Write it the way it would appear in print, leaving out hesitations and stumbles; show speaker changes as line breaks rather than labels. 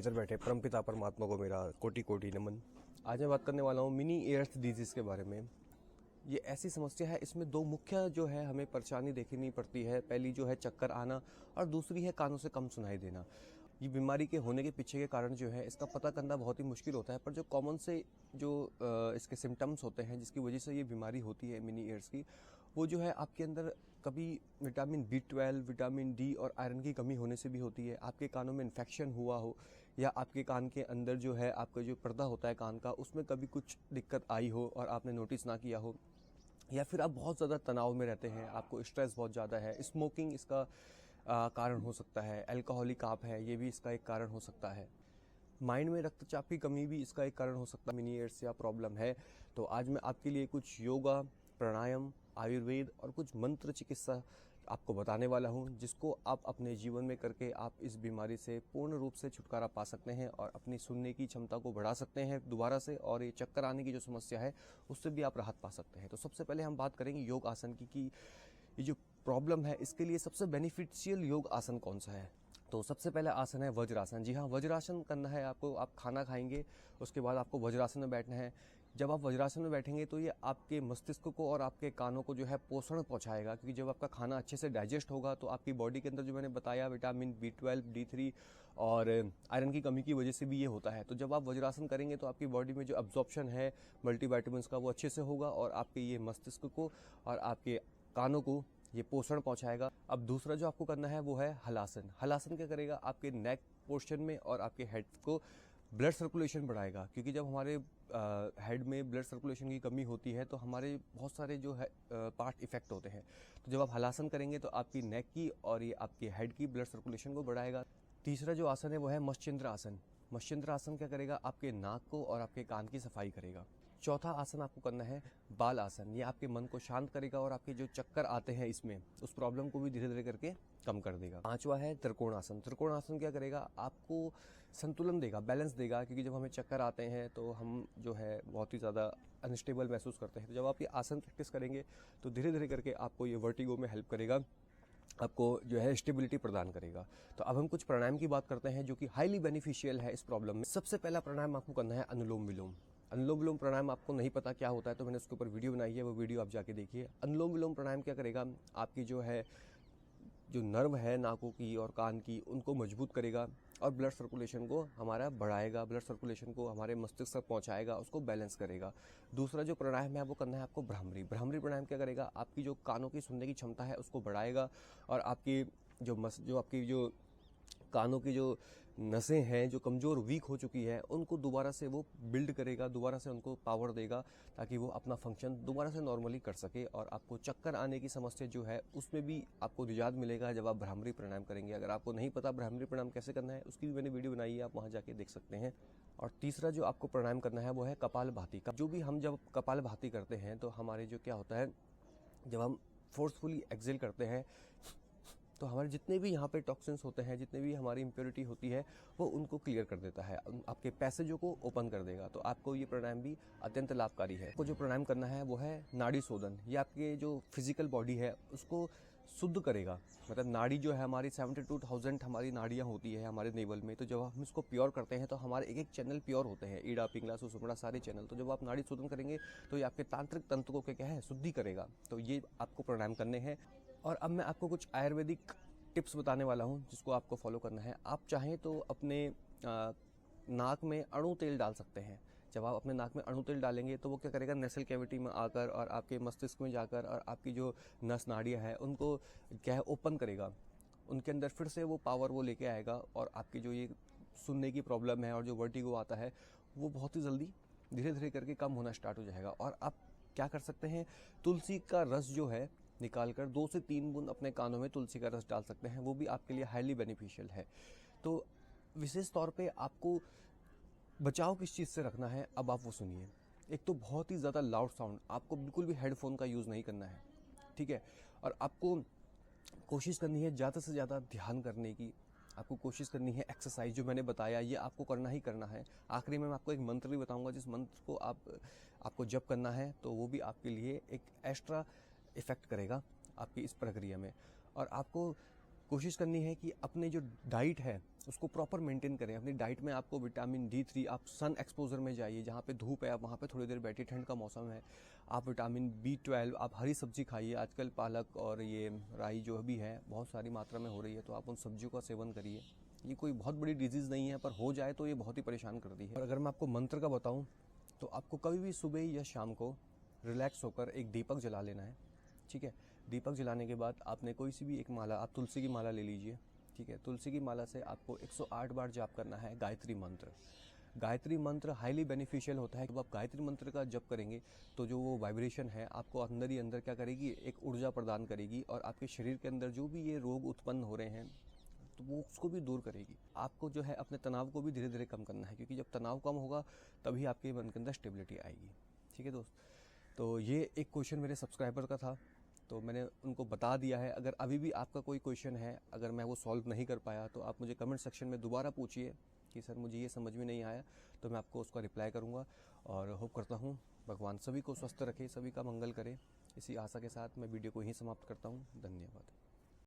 इधर बैठे परमपिता परमात्मा को मेरा कोटि कोटि नमन। आज मैं बात करने वाला हूँ मिनी एयर्स डिजीज़ के बारे में। ये ऐसी समस्या है, इसमें दो मुख्य जो है हमें परेशानी देखनी पड़ती है। पहली जो है चक्कर आना और दूसरी है कानों से कम सुनाई देना। ये बीमारी के होने के पीछे के कारण जो है इसका पता करना बहुत ही मुश्किल होता है, पर जो कॉमन से जो इसके सिम्टम्स होते हैं जिसकी वजह से ये बीमारी होती है मिनी एयर्स की, वो जो है आपके अंदर कभी विटामिन B12, विटामिन D और आयरन की कमी होने से भी होती है। आपके कानों में इन्फेक्शन हुआ हो या आपके कान के अंदर जो है आपका जो पर्दा होता है कान का, उसमें कभी कुछ दिक्कत आई हो और आपने नोटिस ना किया हो, या फिर आप बहुत ज़्यादा तनाव में रहते हैं, आपको स्ट्रेस बहुत ज़्यादा है। स्मोकिंग इसका कारण हो सकता है। अल्कोहलिक आप है, ये भी इसका एक कारण हो सकता है। माइंड में रक्तचाप की कमी भी इसका एक कारण हो सकता है। मिनी एयर्स या प्रॉब्लम है तो आज मैं आपके लिए कुछ योगा, प्राणायाम, आयुर्वेद और कुछ मंत्र चिकित्सा आपको बताने वाला हूं, जिसको आप अपने जीवन में करके आप इस बीमारी से पूर्ण रूप से छुटकारा पा सकते हैं और अपनी सुनने की क्षमता को बढ़ा सकते हैं दोबारा से, और ये चक्कर आने की जो समस्या है उससे भी आप राहत पा सकते हैं। तो सबसे पहले हम बात करेंगे योग आसन की कि ये जो प्रॉब्लम है इसके लिए सबसे बेनिफिशियल योग आसन कौन सा है। तो सबसे पहला आसन है वज्रासन। जी हाँ, वज्रासन करना है आपको। आप खाना खाएंगे, उसके बाद आपको वज्रासन में बैठना है। जब आप वज्रासन में बैठेंगे तो ये आपके मस्तिष्क को और आपके कानों को जो है पोषण पहुंचाएगा, क्योंकि जब आपका खाना अच्छे से डाइजेस्ट होगा तो आपकी बॉडी के अंदर जो मैंने बताया विटामिन B12, D3 और आयरन की कमी की वजह से भी ये होता है। तो जब आप वज्रासन करेंगे तो आपकी बॉडी में जो अब्जॉर्प्शन है मल्टीविटामिन्स का वो अच्छे से होगा और आपके ये मस्तिष्क को और आपके कानों को ये पोषण पहुंचाएगा। अब दूसरा जो आपको करना है वो है हलासन। हलासन क्या करेगा, आपके नेक पोर्शन में और आपके हेड को ब्लड सर्कुलेशन बढ़ाएगा, क्योंकि जब हमारे हेड में ब्लड सर्कुलेशन की कमी होती है तो हमारे बहुत सारे जो है पार्ट इफेक्ट होते हैं। तो जब आप हलासन करेंगे तो आपकी नेक की और ये आपके हेड की ब्लड सर्कुलेशन को बढ़ाएगा। तीसरा जो आसन है वो है मत्स्येंद्र आसन। मत्स्येंद्र आसन क्या करेगा, आपके नाक को और आपके कान की सफाई करेगा। चौथा आसन आपको करना है बाल आसन। ये आपके मन को शांत करेगा और आपके जो चक्कर आते हैं इसमें उस प्रॉब्लम को भी धीरे धीरे करके कम कर देगा। पांचवा है त्रिकोण आसन। त्रिकोण आसन क्या करेगा, आपको संतुलन देगा, बैलेंस देगा, क्योंकि जब हमें चक्कर आते हैं तो हम जो है बहुत ही ज़्यादा अनस्टेबल महसूस करते हैं। तो जब आप ये आसन प्रैक्टिस करेंगे तो धीरे धीरे करके आपको ये वर्टिगो में हेल्प करेगा, आपको जो है स्टेबिलिटी प्रदान करेगा। तो अब हम कुछ प्राणायाम की बात करते हैं जो कि हाईली बेनिफिशियल है इस प्रॉब्लम में। सबसे पहला प्राणायाम आपको करना है अनुलोम विलोम। अनुलोम विलोम प्राणायाम आपको नहीं पता क्या होता है तो मैंने उसके ऊपर वीडियो बनाई है, वो वीडियो आप जाके देखिए। अनुलोम विलोम प्राणायाम क्या करेगा, आपकी जो है जो नर्व है नाकों की और कान की उनको मजबूत करेगा और ब्लड सर्कुलेशन को हमारा बढ़ाएगा, ब्लड सर्कुलेशन को हमारे मस्तिष्क तक पहुंचाएगा, उसको बैलेंस करेगा। दूसरा जो प्राणायाम है वो करना है आपको भ्रामरी। भ्रामरी प्राणायाम क्या करेगा, आपकी जो कानों की सुनने की क्षमता है उसको बढ़ाएगा और आपकी जो आपकी जो कानों की जो नसें हैं जो कमज़ोर वीक हो चुकी है उनको दोबारा से वो बिल्ड करेगा, दोबारा से उनको पावर देगा ताकि वो अपना फंक्शन दोबारा से नॉर्मली कर सके। और आपको चक्कर आने की समस्या जो है उसमें भी आपको निजात मिलेगा जब आप भ्रामरी प्राणायाम करेंगे। अगर आपको नहीं पता भ्रामरी प्राणायाम कैसे करना है उसकी भी मैंने वीडियो बनाई है, आप वहाँ जाके देख सकते हैं। और तीसरा जो आपको प्राणायाम करना है वो है कपालभाति का। जो भी हम जब कपालभाति करते हैं तो हमारे जो क्या होता है, जब हम फोर्सफुली एक्सेल करते हैं तो हमारे जितने भी यहाँ पे टॉक्सिन्स होते हैं, जितने भी हमारी इम्प्योरिटी होती है वो उनको क्लियर कर देता है, आपके पैसेजों को ओपन कर देगा। तो आपको ये प्राणायाम भी अत्यंत लाभकारी है। आपको जो प्राणायाम करना है वो है नाड़ी शोधन। ये आपके जो फिजिकल बॉडी है उसको शुद्ध करेगा। मतलब नाड़ी जो है हमारी 72,000 हमारी नाड़ियाँ होती है हमारे नेवल में। तो जब हम इसको प्योर करते हैं तो हमारे एक एक चैनल प्योर होते हैं, ईड़ा, पिंगला, सुषुम्ना, सारे चैनल। तो जब आप नाड़ी शोधन करेंगे तो ये आपके तांत्रिक तंत्र को क्या है शुद्धि करेगा। तो ये आपको प्राणायाम करने हैं। और अब मैं आपको कुछ आयुर्वेदिक टिप्स बताने वाला हूं जिसको आपको फॉलो करना है। आप चाहें तो अपने नाक में अणु तेल डाल सकते हैं। जब आप अपने नाक में अणु तेल डालेंगे तो वो क्या करेगा, नेसल कैविटी में आकर और आपके मस्तिष्क में जाकर और आपकी जो नस नाड़ियाँ हैं उनको क्या है ओपन करेगा, उनके अंदर फिर से वो पावर वो लेके आएगा और आपकी जो ये सुनने की प्रॉब्लम है और जो वर्टिगो आता है वो बहुत ही जल्दी धीरे धीरे करके कम होना स्टार्ट हो जाएगा। और आप क्या कर सकते हैं, तुलसी का रस जो है निकालकर 2 से 3 बूंद अपने कानों में तुलसी का रस डाल सकते हैं, वो भी आपके लिए हाईली बेनिफिशियल है। तो विशेष तौर पे आपको बचाव किस चीज़ से रखना है अब आप वो सुनिए। एक तो बहुत ही ज़्यादा लाउड साउंड, आपको बिल्कुल भी हेडफोन का यूज़ नहीं करना है, ठीक है। और आपको कोशिश करनी है ज़्यादा से ज़्यादा ध्यान करने की, आपको कोशिश करनी है एक्सरसाइज जो मैंने बताया ये आपको करना ही करना है। आखिरी में मैं आपको एक मंत्र भी बताऊंगा जिस मंत्र को आपको जप करना है, तो वो भी आपके लिए एक एक्स्ट्रा इफेक्ट करेगा आपकी इस प्रक्रिया में। और आपको कोशिश करनी है कि अपने जो डाइट है उसको प्रॉपर मेंटेन करें। अपनी डाइट में आपको विटामिन D3, आप सन एक्सपोजर में जाइए, जहाँ पे धूप है आप वहाँ पे थोड़ी देर बैठिए, ठंड का मौसम है। आप विटामिन B12, आप हरी सब्जी खाइए। आजकल पालक और ये राई जो भी है बहुत सारी मात्रा में हो रही है, तो आप उन सब्जियों का सेवन करिए। ये कोई बहुत बड़ी डिजीज़ नहीं है, पर हो जाए तो ये बहुत ही परेशान करती है। और अगर मैं आपको मंत्र का बताऊँ तो आपको कभी भी सुबह या शाम को रिलैक्स होकर एक दीपक जला लेना है, ठीक है। दीपक जलाने के बाद आपने कोई सी भी एक माला, आप तुलसी की माला ले लीजिए, ठीक है। तुलसी की माला से आपको 108 बार जाप करना है गायत्री मंत्र। गायत्री मंत्र हाईली बेनिफिशियल होता है। जब आप गायत्री मंत्र का जप करेंगे तो जो वो वाइब्रेशन है आपको अंदर ही अंदर क्या करेगी, एक ऊर्जा प्रदान करेगी, और आपके शरीर के अंदर जो भी ये रोग उत्पन्न हो रहे हैं तो वो उसको भी दूर करेगी। आपको जो है अपने तनाव को भी धीरे धीरे कम करना है, क्योंकि जब तनाव कम होगा तभी आपके मन के अंदर स्टेबिलिटी आएगी, ठीक है दोस्त। तो ये एक क्वेश्चन मेरे सब्सक्राइबर का था, तो मैंने उनको बता दिया है। अगर अभी भी आपका कोई क्वेश्चन है, अगर मैं वो सॉल्व नहीं कर पाया, तो आप मुझे कमेंट सेक्शन में दोबारा पूछिए कि सर मुझे ये समझ में नहीं आया, तो मैं आपको उसका रिप्लाई करूँगा। और होप करता हूँ भगवान सभी को स्वस्थ रखे, सभी का मंगल करे। इसी आशा के साथ मैं वीडियो को यहीं समाप्त करता हूँ। धन्यवाद।